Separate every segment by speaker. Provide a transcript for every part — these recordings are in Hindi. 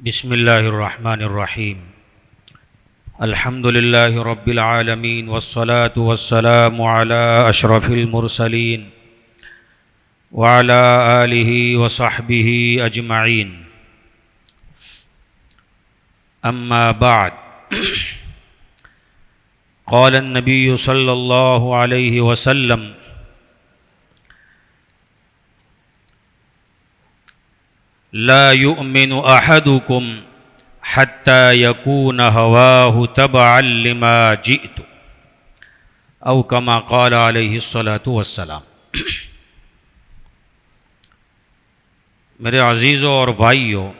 Speaker 1: बिस्मिल्लाहिर्रहमानिर्रहीम। अल्हम्दुलिल्लाहि रब्बिल आलमीन वस्सलातु वस्सलामु अला अशरफिल मुरसलीन व अला आलिहि व सहबिहि अजमईन। अम्मा बाद। क़ाल अन्नबिय्यु सल्लल्लाहु अलैहि वसल्लम ला युमिनु अहदुकुम हत्ता यकून हवाहु तबअन लिमा जिअतु औ कमा क़ाल अलैहिस्सलातु वस्सलाम। मेरे अज़ीज़ों और भाइयों,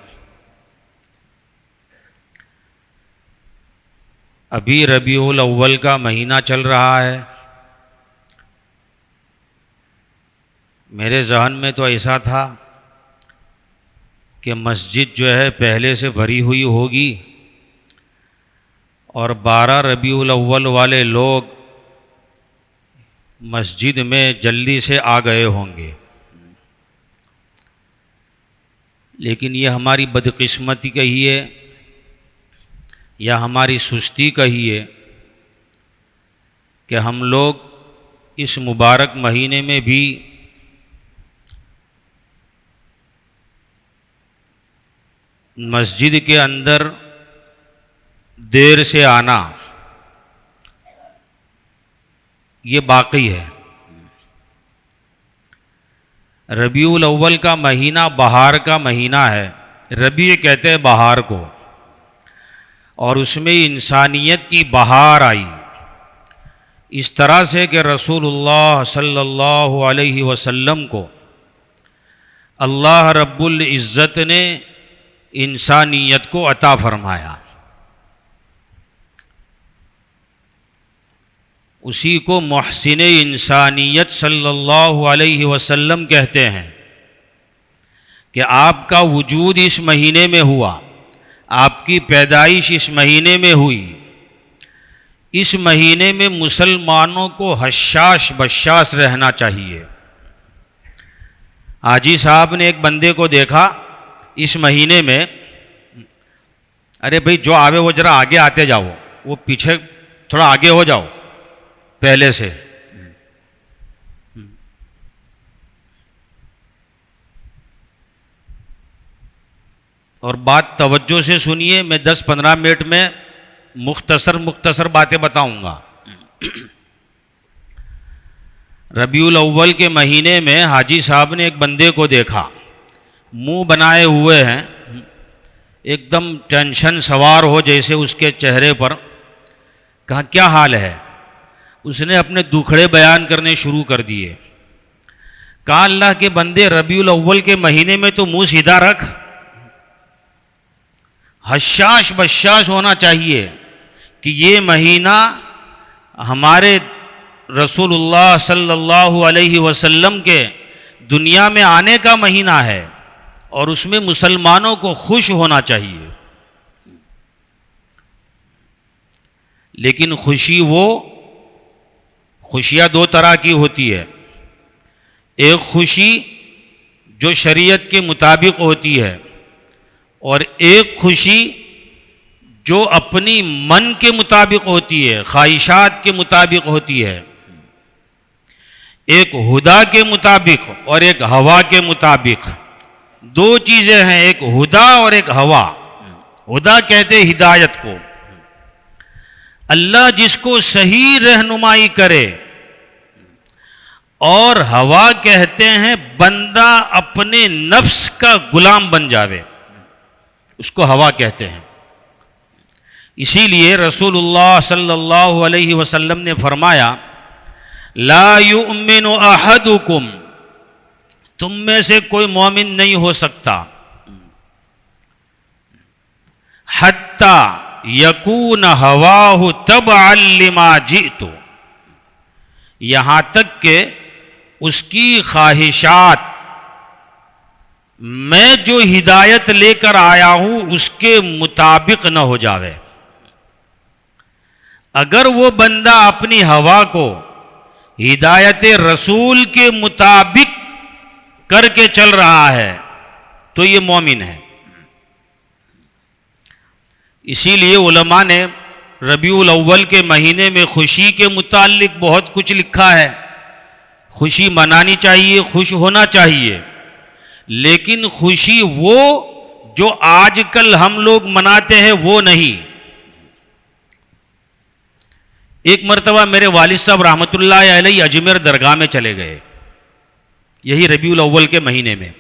Speaker 1: अभी रबीउल अव्वल का महीना चल रहा है। मेरे ज़हन में तो ऐसा था कि मस्जिद जो है पहले से भरी हुई होगी और 12 रबीउल अव्वल वाले लोग मस्जिद में जल्दी से आ गए होंगे। लेकिन ये हमारी बदकिस्मती कहिए या हमारी सुस्ती कहिए कि हम लोग इस मुबारक महीने में भी मस्जिद के अंदर देर से आना ये बाकी है। रबीउल अव्वल का महीना बहार का महीना है। रबी कहते हैं बहार को, और उसमें इंसानियत की बहार आई इस तरह से कि रसूलुल्लाह सल्लल्लाहु अलैहि वसल्लम को अल्लाह रब्बुल इज़्ज़त ने इंसानियत को अता फरमाया। उसी को मुहसिन इंसानियत सल्लल्लाहु अलैहि वसल्लम कहते हैं कि आपका वजूद इस महीने में हुआ, आपकी पैदाइश इस महीने में हुई। इस महीने में मुसलमानों को हश्शाश बश्शाश रहना चाहिए। हाजी साहब ने एक बंदे को देखा इस महीने में, अरे भाई जो आवे वो जरा आगे आते जाओ, वो पीछे थोड़ा आगे हो जाओ पहले से। और बात तवज्जो से सुनिए, मैं 10-15 मिनट में मुख्तसर बातें बताऊंगा। रबीउल अव्वल के महीने में हाजी साहब ने एक बंदे को देखा, मुंह बनाए हुए हैं, एकदम टेंशन सवार हो जैसे उसके चेहरे पर। कहा क्या हाल है? उसने अपने दुखड़े बयान करने शुरू कर दिए। कहा अल्लाह के बंदे, रबीउल अव्वल के महीने में तो मुंह सीधा रख, हश्शाश बश्शाश होना चाहिए कि ये महीना हमारे रसूलुल्लाह सल्लल्लाहु अलैहि वसल्लम के दुनिया में आने का महीना है और उसमें मुसलमानों को खुश होना चाहिए। लेकिन खुशियाँ दो तरह की होती है। एक खुशी जो शरीयत के मुताबिक होती है और एक खुशी जो अपनी मन के मुताबिक होती है, ख्वाहिशात के मुताबिक होती है। एक हुदा के मुताबिक और एक हवा के मुताबिक। दो चीजें हैं, एक हुदा और एक हवा। हुदा कहते हैं हिदायत को, अल्लाह जिसको सही रहनुमाई करे, और हवा कहते हैं बंदा अपने नफ्स का गुलाम बन जावे, उसको हवा कहते हैं। इसीलिए रसूलुल्लाह सल्लल्लाहु अलैहि वसल्लम ने फरमाया, ला युमिनु अहदुकुम, तुम में से कोई मोमिन नहीं हो सकता, हत्ता यकून हवाहु तबअन लिमा जिअतु, यहां तक कि उसकी ख्वाहिशात मैं जो हिदायत लेकर आया हूं उसके मुताबिक न हो जावे। अगर वो बंदा अपनी हवा को हिदायत रसूल के मुताबिक करके चल रहा है तो ये मोमिन है। इसीलिए उलमा ने रबीउल अव्वल के महीने में खुशी के मुताल्लिक बहुत कुछ लिखा है। खुशी मनानी चाहिए, खुश होना चाहिए, लेकिन खुशी वो जो आजकल हम लोग मनाते हैं वो नहीं। एक मर्तबा मेरे वालिद साहब रहमतुल्लाह अलैह अजमेर दरगाह में चले गए, यही रबीउल अव्वल के महीने में।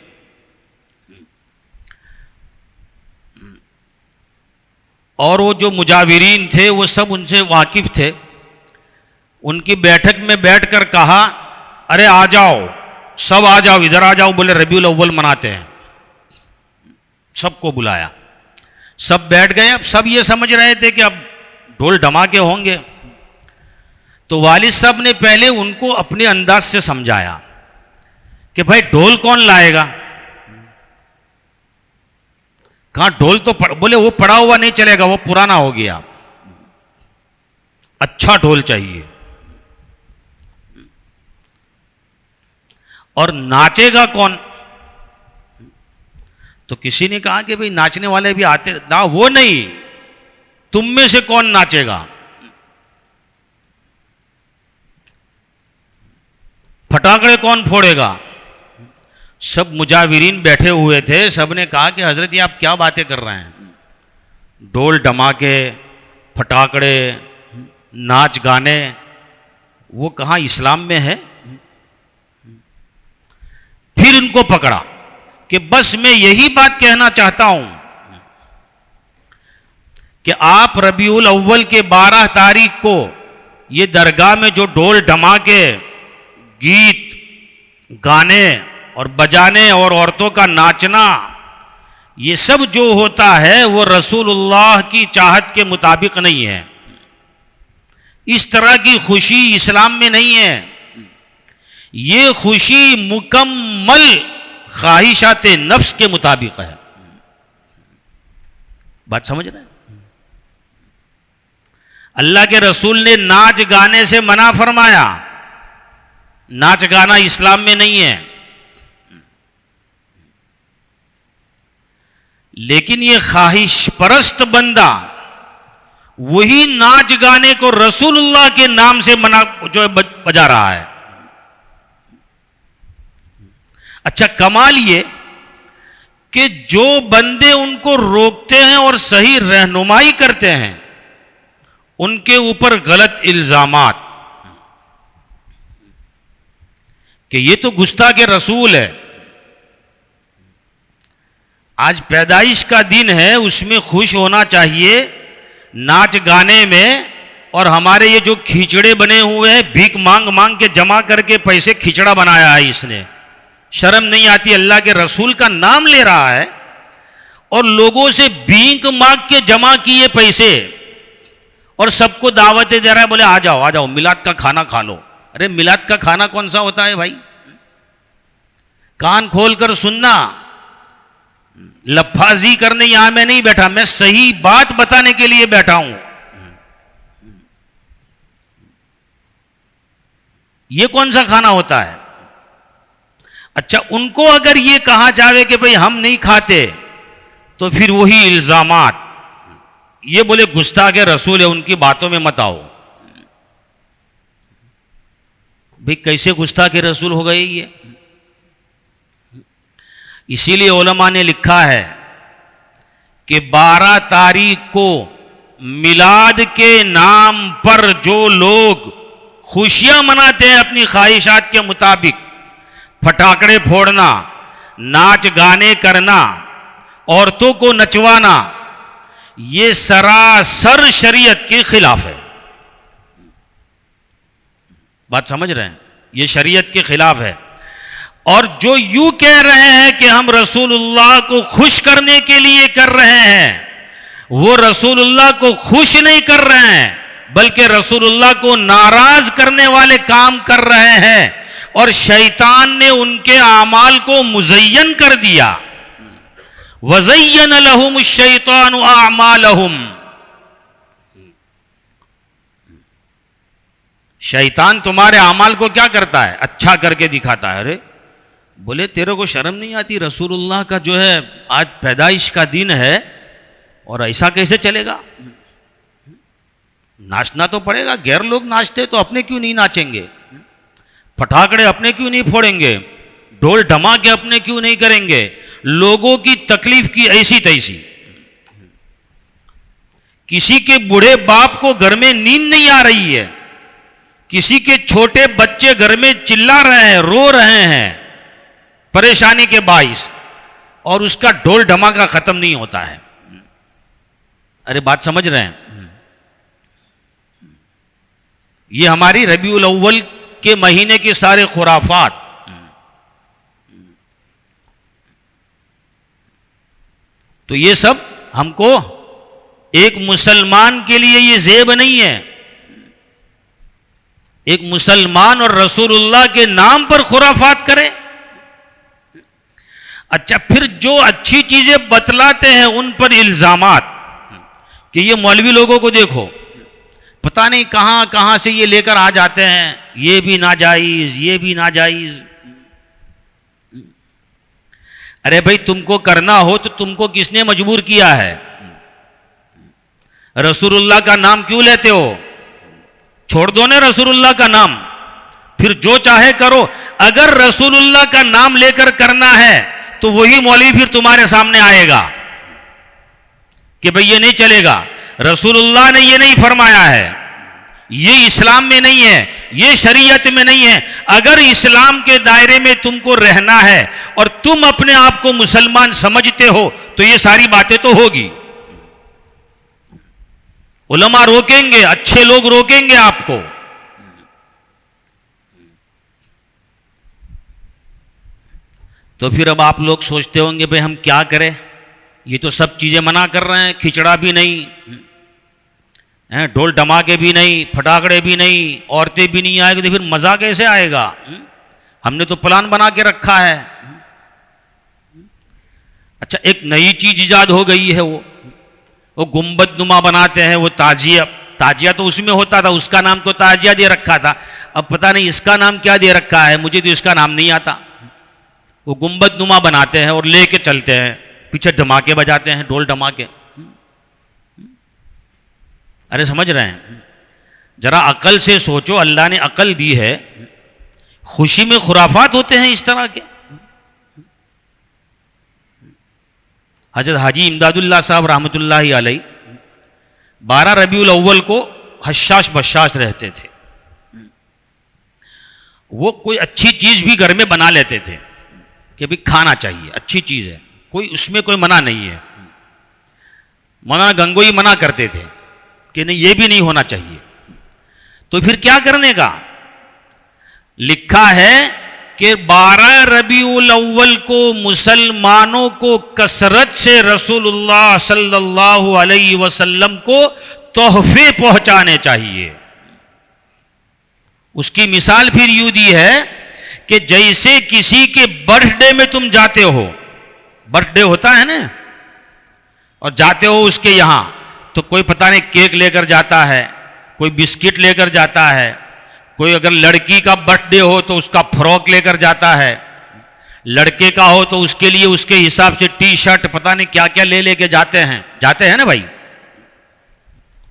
Speaker 1: और वो जो मुजाविरीन थे वो सब उनसे वाकिफ थे। उनकी बैठक में बैठकर कहा, अरे आ जाओ, सब आ जाओ, इधर आ जाओ, बोले रबीउल अव्वल मनाते हैं। सबको बुलाया, सब बैठ गए। अब सब ये समझ रहे थे कि अब ढोल धमाके होंगे। तो वालिद साहब ने पहले उनको अपने अंदाज से समझाया कि भाई ढोल कौन लाएगा, कहां ढोल तो बोले वो पड़ा हुआ नहीं चलेगा, वो पुराना हो गया, अच्छा ढोल चाहिए। और नाचेगा कौन? तो किसी ने कहा कि भाई नाचने वाले भी आते ना, वो नहीं, तुम में से कौन नाचेगा? फटाकड़े कौन फोड़ेगा? सब मुजाविरीन बैठे हुए थे, सब ने कहा कि हजरत ये आप क्या बातें कर रहे हैं, ढोल धमाके, फटाकड़े, नाच गाने, वो कहाँ इस्लाम में है? फिर उनको पकड़ा कि बस मैं यही बात कहना चाहता हूं कि आप रबीउल अव्वल के 12 तारीख को ये दरगाह में जो ढोल धमाके, गीत गाने और बजाने और औरतों का नाचना, ये सब जो होता है वो रसूलुल्लाह की चाहत के मुताबिक नहीं है। इस तरह की खुशी इस्लाम में नहीं है। ये खुशी मुकम्मल ख्वाहिशात नफ्स के मुताबिक है। बात समझ रहे हैं? अल्लाह के रसूल ने नाच गाने से मना फरमाया, नाच गाना इस्लाम में नहीं है। लेकिन ये ख्वाहिश परस्त बंदा वही नाच गाने को रसूलुल्लाह के नाम से मना जो बजा रहा है। अच्छा, कमाल ये कि जो बंदे उनको रोकते हैं और सही रहनुमाई करते हैं, उनके ऊपर गलत इल्जामात कि ये तो गुस्ताखे रसूल है। आज पैदाइश का दिन है, उसमें खुश होना चाहिए नाच गाने में। और हमारे ये जो खिचड़े बने हुए हैं, भीख मांग मांग के जमा करके पैसे खिचड़ा बनाया है इसने, शर्म नहीं आती? अल्लाह के रसूल का नाम ले रहा है और लोगों से भीख मांग के जमा किए पैसे और सबको दावतें दे रहा है, बोले आ जाओ आ जाओ, मिलाद का खाना खा लो। अरे मिलाद का खाना कौन सा होता है भाई? कान खोलकर सुनना, लफाजी करने यहां मैं नहीं बैठा, मैं सही बात बताने के लिए बैठा हूं। यह कौन सा खाना होता है? अच्छा, उनको अगर यह कहा जावे कि भाई हम नहीं खाते, तो फिर वही इल्जामात, ये बोले गुस्ताखे रसूल है, उनकी बातों में मत आओ। भाई कैसे गुस्ताखे रसूल हो गए ये? इसीलिए उलमा ने लिखा है कि 12 तारीख को मिलाद के नाम पर जो लोग खुशियां मनाते हैं अपनी ख्वाहिशात के मुताबिक, फटाकड़े फोड़ना, नाच गाने करना, औरतों को नचवाना, ये सरासर शरीयत के खिलाफ है। बात समझ रहे हैं? ये शरीयत के खिलाफ है। और जो यूं कह रहे हैं कि हम रसूलुल्लाह को खुश करने के लिए कर रहे हैं, वो रसूलुल्लाह को खुश नहीं कर रहे हैं, बल्कि रसूलुल्लाह को नाराज करने वाले काम कर रहे हैं। और शैतान ने उनके आमाल को मुज़य्यन कर दिया। वज़य्यन लहुम शैतान आमालहुम, शैतान तुम्हारे आमाल को क्या करता है? अच्छा करके दिखाता है। अरे बोले तेरे को शर्म नहीं आती? रसूलुल्लाह का जो है आज पैदाइश का दिन है, और ऐसा कैसे चलेगा? नाचना तो पड़ेगा। गैर लोग नाचते तो अपने क्यों नहीं नाचेंगे? पटाखड़े अपने क्यों नहीं फोड़ेंगे? ढोल धमाके अपने क्यों नहीं करेंगे? लोगों की तकलीफ की ऐसी तैसी। किसी के बूढ़े बाप को घर में नींद नहीं आ रही है, किसी के छोटे बच्चे घर में चिल्ला रहे हैं, रो रहे हैं परेशानी के बाइस, और उसका ढोल धमाका खत्म नहीं होता है। अरे बात समझ रहे हैं? ये हमारी रबीउल अव्वल के महीने के सारे खुराफात। तो ये सब हमको, एक मुसलमान के लिए ये ज़ेब नहीं है। एक मुसलमान और रसूलुल्लाह के नाम पर खुराफात करे। अच्छा, फिर जो अच्छी चीजें बतलाते हैं उन पर इल्जामात कि ये मौलवी लोगों को देखो, पता नहीं कहां कहां से ये लेकर आ जाते हैं, ये भी नाजायज, ये भी नाजायज। अरे भाई, तुमको करना हो तो तुमको किसने मजबूर किया है? रसूलुल्लाह का नाम क्यों लेते हो? छोड़ दो ना रसूलुल्लाह का नाम, फिर जो चाहे करो। अगर रसूलुल्लाह का नाम लेकर करना है तो वही मौलवी फिर तुम्हारे सामने आएगा कि भाई ये नहीं चलेगा, रसूलुल्लाह ने ये नहीं फरमाया है, ये इस्लाम में नहीं है, ये शरीयत में नहीं है। अगर इस्लाम के दायरे में तुमको रहना है और तुम अपने आप को मुसलमान समझते हो तो ये सारी बातें तो होगी। उलमा रोकेंगे, अच्छे लोग रोकेंगे आपको। तो फिर अब आप लोग सोचते होंगे भाई हम क्या करें, ये तो सब चीजें मना कर रहे हैं, खिचड़ा भी नहीं, ढोल धमाके भी नहीं, फटाकड़े भी नहीं, औरतें भी नहीं आएगी, तो फिर मजा कैसे आएगा? हमने तो प्लान बना के रखा है। अच्छा, एक नई चीज इजाद हो गई है, वो गुंबद नुमा बनाते हैं, वो ताजिया। ताजिया तो उसमें होता था, उसका नाम तो ताजिया दे रखा था। अब पता नहीं इसका नाम क्या दे रखा है, मुझे तो इसका नाम नहीं आता। वो गुंबद नुमा बनाते हैं और लेके चलते हैं, पीछे धमाके बजाते हैं, ढोल धमाके। अरे समझ रहे हैं? जरा अकल से सोचो, अल्लाह ने अकल दी है, खुशी में खुराफात होते हैं इस तरह के। हजरत हाजी इमदादुल्लाह साहब रहमतुल्लाहि अलैह 12 रबीउल अव्वल को हशाश बशाश रहते थे। वो कोई अच्छी चीज भी घर में बना लेते थे कि भाई खाना चाहिए, अच्छी चीज है, कोई उसमें कोई मना नहीं है। मौलाना गंगोई मना करते थे कि नहीं, ये भी नहीं होना चाहिए। तो फिर क्या करने का? लिखा है कि 12 रबीउल अव्वल को मुसलमानों को कसरत से रसूलुल्लाह सल्लल्लाहु अलैहि वसल्लम को तोहफे पहुंचाने चाहिए। उसकी मिसाल फिर यूं दी है कि जैसे किसी के बर्थडे में तुम जाते हो, बर्थडे होता है ना, और जाते हो उसके यहां, तो कोई पता नहीं केक लेकर जाता है, कोई बिस्किट लेकर जाता है, कोई अगर लड़की का बर्थडे हो तो उसका फ्रॉक लेकर जाता है, लड़के का हो तो उसके लिए उसके हिसाब से टी शर्ट, पता नहीं क्या क्या ले लेके जाते हैं ना भाई,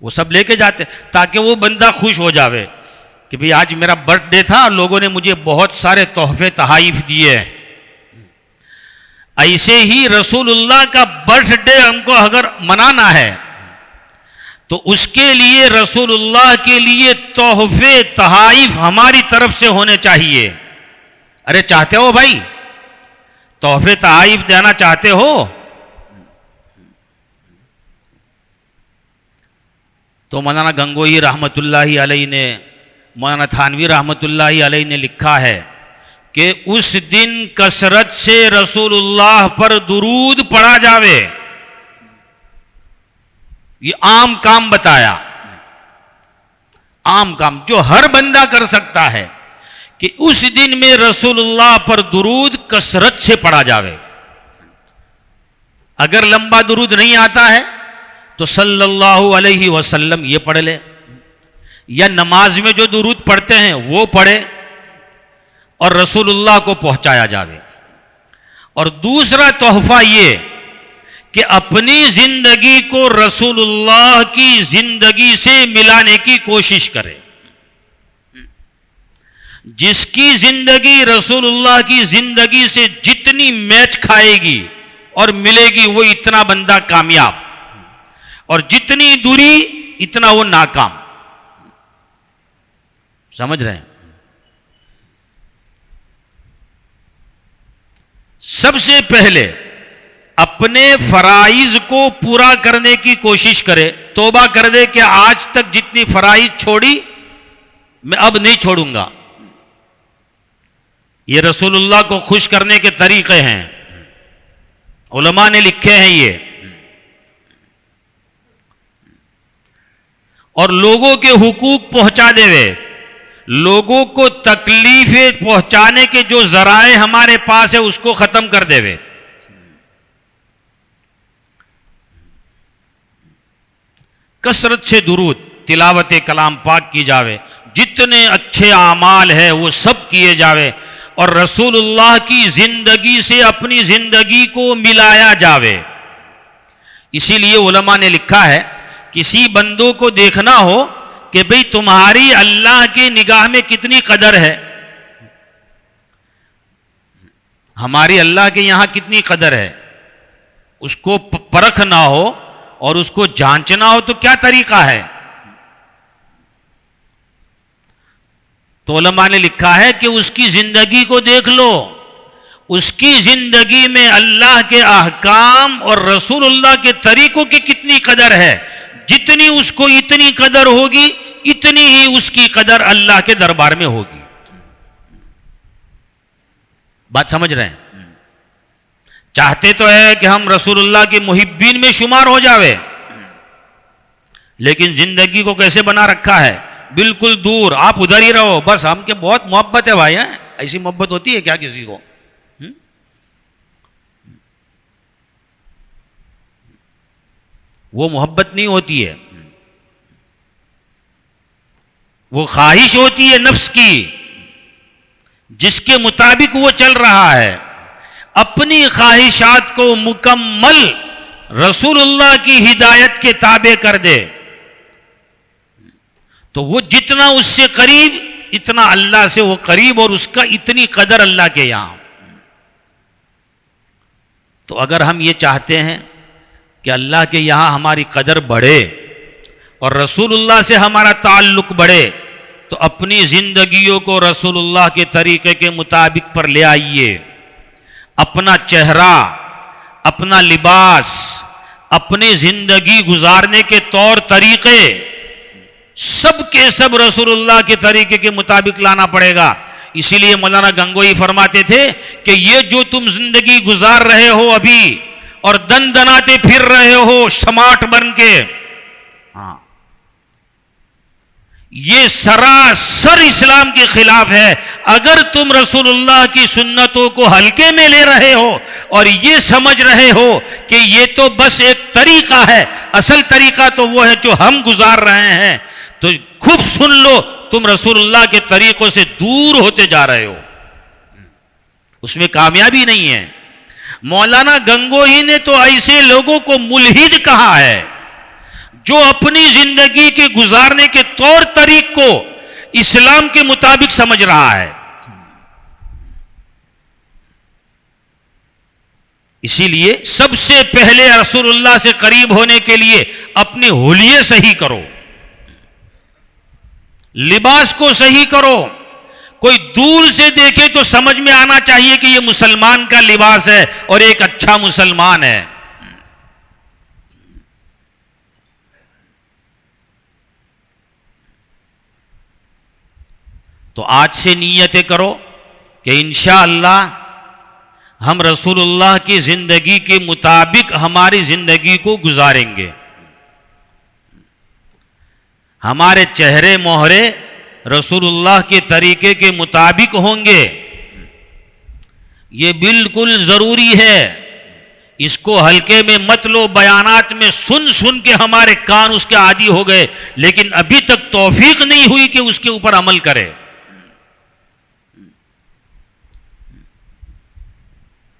Speaker 1: वो सब लेके जाते ताकि वो बंदा खुश हो जावे कि भाई आज मेरा बर्थडे था, लोगों ने मुझे बहुत सारे तोहफे तहाइफ दिए। ऐसे ही रसूलुल्लाह का बर्थडे हमको अगर मनाना है तो उसके लिए रसूलुल्लाह के लिए तोहफे तहाइफ हमारी तरफ से होने चाहिए। अरे चाहते हो भाई, तोहफे तहाइफ देना चाहते हो? तो मौलाना गंगोही रहमतुल्लाहि अलैहि ने, मौलाना थानवी रहमतुल्लाहि अलैहि ने लिखा है कि उस दिन कसरत से रसूलुल्लाह पर दुरूद पढ़ा जावे। ये आम काम बताया, आम काम जो हर बंदा कर सकता है कि उस दिन में रसूलुल्लाह पर दुरूद कसरत से पढ़ा जावे। अगर लंबा दुरूद नहीं आता है तो सल्लल्लाहु अलैहि वसल्लम ये पढ़ ले, या नमाज में जो दुरूद पढ़ते हैं वो पढ़े और रसूलुल्लाह को पहुंचाया जावे। और दूसरा तोहफा ये कि अपनी जिंदगी को रसूलुल्लाह की जिंदगी से मिलाने की कोशिश करे। जिसकी जिंदगी रसूलुल्लाह की जिंदगी से जितनी मैच खाएगी और मिलेगी, वो इतना बंदा कामयाब, और जितनी दूरी इतना वो नाकाम। समझ रहे हैं? सबसे पहले अपने फराइज को पूरा करने की कोशिश करे, तौबा कर दे कि आज तक जितनी फराइज छोड़ी मैं अब नहीं छोड़ूंगा। ये रसूलुल्लाह को खुश करने के तरीके हैं, उलमा ने लिखे हैं ये। और लोगों के हुकूक पहुंचा देवे, लोगों को तकलीफें पहुंचाने के जो जराए हमारे पास है उसको खत्म कर देवे। कसरत से दुरूद तिलावत कलाम पाक की जावे, जितने अच्छे आमाल है वो सब किए जावे, और रसूलुल्लाह की जिंदगी से अपनी जिंदगी को मिलाया जावे। इसीलिए उलमा ने लिखा है, किसी बंदों को देखना हो कि भाई तुम्हारी अल्लाह की निगाह में कितनी कदर है, हमारी अल्लाह के यहां कितनी कदर है, उसको परखना हो और उसको जांचना हो तो क्या तरीका है? तो उलमा ने लिखा है कि उसकी जिंदगी को देख लो, उसकी जिंदगी में अल्लाह के अहकाम और रसूलुल्लाह के तरीकों की कितनी कदर है। जितनी उसको इतनी कदर होगी, इतनी ही उसकी कदर अल्लाह के दरबार में होगी। बात समझ रहे हैं? चाहते तो है कि हम रसूलुल्लाह के मुहिब्बीन में शुमार हो जावे, लेकिन जिंदगी को कैसे बना रखा है? बिल्कुल दूर, आप उधर ही रहो, बस हमके बहुत मोहब्बत है भाई। हैं ऐसी मोहब्बत होती है क्या किसी को? वो मोहब्बत नहीं होती है, वो ख्वाहिश होती है नफ्स की, जिसके मुताबिक वो चल रहा है। अपनी ख्वाहिशात को मुकम्मल रसूलुल्लाह की हिदायत के ताबे कर दे तो वो जितना उससे करीब, इतना अल्लाह से वो करीब, और उसका इतनी कदर अल्लाह के यहां। तो अगर हम ये चाहते हैं कि अल्लाह के यहां हमारी कदर बढ़े और रसूलुल्लाह से हमारा ताल्लुक बढ़े, तो अपनी जिंदगियों को रसूलुल्लाह के तरीके के मुताबिक पर ले आइए। अपना चेहरा, अपना लिबास, अपनी जिंदगी गुजारने के तौर तरीके सब के सब रसूलुल्लाह के तरीके के मुताबिक लाना पड़ेगा। इसीलिए मौलाना गंगोई फरमाते थे कि ये जो तुम जिंदगी गुजार रहे हो अभी और दन दनाते फिर रहे हो समाट बन के, हाँ, ये सरासर इस्लाम के खिलाफ है। अगर तुम रसूलुल्लाह की सुन्नतों को हल्के में ले रहे हो और ये समझ रहे हो कि ये तो बस एक तरीका है, असल तरीका तो वो है जो हम गुजार रहे हैं, तो खूब सुन लो, तुम रसूलुल्लाह के तरीकों से दूर होते जा रहे हो, उसमें कामयाबी नहीं है। मौलाना गंगोही ने तो ऐसे लोगों को मुल्हिद कहा है जो अपनी जिंदगी के गुजारने के तौर तरीक को इस्लाम के मुताबिक समझ रहा है। इसीलिए सबसे पहले रसूलुल्लाह से करीब होने के लिए अपने हुलिये सही करो, लिबास को सही करो। कोई दूर से देखे तो समझ में आना चाहिए कि यह मुसलमान का लिबास है और एक अच्छा मुसलमान है। तो आज से नीयतें करो कि इंशाअल्लाह हम रसूलुल्लाह की जिंदगी के मुताबिक हमारी जिंदगी को गुजारेंगे। हमारे चेहरे मोहरे रसूलुल्लाह के तरीके के मुताबिक होंगे, ये बिल्कुल जरूरी है। इसको हल्के में मत लो, बयानात में सुन सुन के हमारे कान उसके आदी हो गए, लेकिन अभी तक तौफीक नहीं हुई कि उसके ऊपर अमल करे।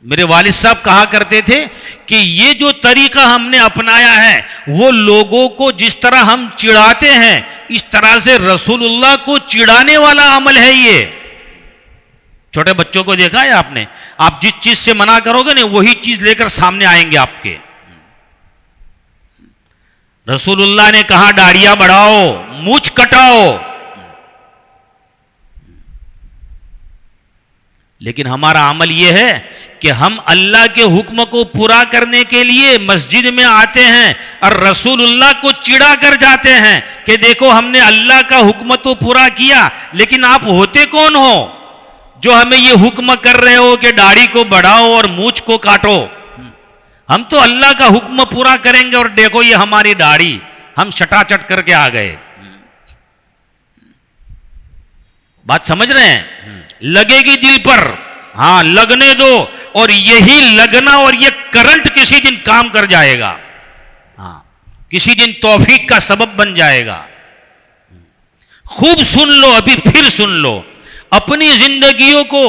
Speaker 1: मेरे वालिद साहब कहा करते थे कि ये जो तरीका हमने अपनाया है वो लोगों को जिस तरह हम चिढ़ाते हैं इस तरह से रसूलुल्लाह को चिढ़ाने वाला अमल है ये। छोटे बच्चों को देखा है आपने, आप जिस चीज से मना करोगे ना वही चीज लेकर सामने आएंगे आपके। रसूलुल्लाह ने कहा दाढ़ियां बढ़ाओ, मूछ कटाओ, लेकिन हमारा अमल यह है कि हम अल्लाह के हुक्म को पूरा करने के लिए मस्जिद में आते हैं और रसूलुल्लाह को चिढ़ा कर जाते हैं कि देखो हमने अल्लाह का हुक्म तो पूरा किया, लेकिन आप होते कौन हो जो हमें ये हुक्म कर रहे हो कि दाढ़ी को बढ़ाओ और मूछ को काटो। हम तो अल्लाह का हुक्म पूरा करेंगे और देखो ये हमारी दाढ़ी, हम चटाचट करके आ गए। बात समझ रहे हैं? लगेगी दिल पर, हां लगने दो, और यही लगना और ये करंट किसी दिन काम कर जाएगा। हां, किसी दिन तौफीक का सबब बन जाएगा। खूब सुन लो, अभी फिर सुन लो, अपनी जिंदगियों को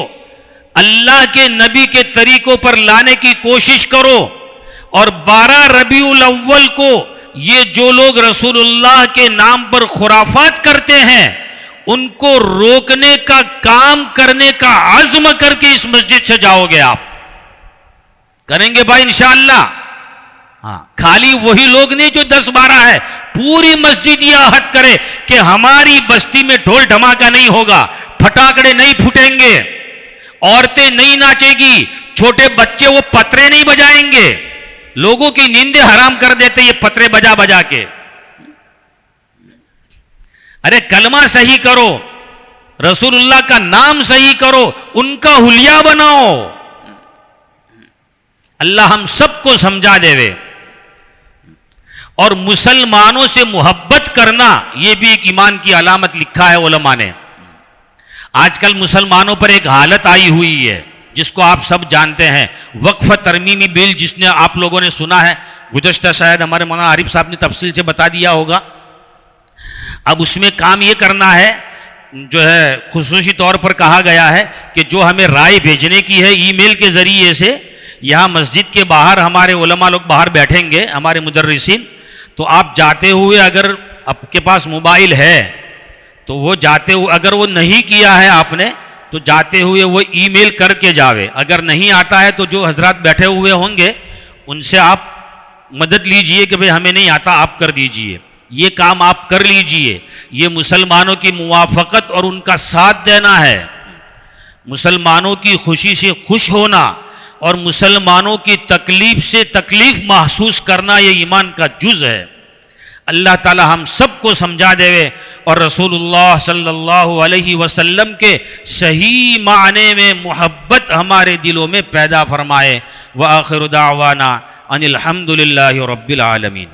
Speaker 1: अल्लाह के नबी के तरीकों पर लाने की कोशिश करो। और 12 रबीउल अव्वल को ये जो लोग रसूलुल्लाह के नाम पर खुराफात करते हैं उनको रोकने का काम करने का आज़्म करके इस मस्जिद से जाओगे आप। करेंगे भाई इंशाअल्लाह। हाँ, खाली वही लोग नहीं जो 10-12 है, पूरी मस्जिद ये आहद करे कि हमारी बस्ती में ढोल धमाका नहीं होगा, फटाकड़े नहीं फूटेंगे, औरतें नहीं नाचेगी, छोटे बच्चे वो पतरे नहीं बजाएंगे। लोगों की नींदें हराम कर देते ये पतरे बजा बजा के। अरे कलमा सही करो, रसूलुल्लाह का नाम सही करो, उनका हुलिया बनाओ। अल्लाह हम सबको समझा देवे। और मुसलमानों से मोहब्बत करना यह भी एक ईमान की अलामत लिखा है उलमा ने। आजकल मुसलमानों पर एक हालत आई हुई है जिसको आप सब जानते हैं, वक्फ तरमीमी बिल, जिसने आप लोगों ने सुना है, गुज़श्ता शायद हमारे मौलाना आरिफ साहब ने तफसील से बता दिया होगा। अब उसमें काम ये करना है, जो है खुसूसी तौर पर कहा गया है कि जो हमें राय भेजने की है ईमेल के जरिए से, यहाँ मस्जिद के बाहर हमारे उलमा लोग बाहर बैठेंगे, हमारे मुदर्रिसीन, तो आप जाते हुए अगर आपके पास मोबाइल है तो वो जाते हुए, अगर वो नहीं किया है आपने तो जाते हुए वो ईमेल करके जावे। अगर नहीं आता है तो जो हजरात बैठे हुए होंगे उनसे आप मदद लीजिए कि भाई हमें नहीं आता, आप कर दीजिए, ये काम आप कर लीजिए। ये मुसलमानों की मुवाफकत और उनका साथ देना है, मुसलमानों की खुशी से खुश होना और मुसलमानों की तकलीफ से तकलीफ महसूस करना, ये ईमान का जुज़ है। अल्लाह ताला हम सबको समझा देवे और रसूलुल्लाह सल्लल्लाहु अलैहि वसल्लम के सही माने में मोहब्बत हमारे दिलों में पैदा फरमाए। व आखिरु दावाना अनिल हम्दुलिल्लाहि रब्बिल आलमीन।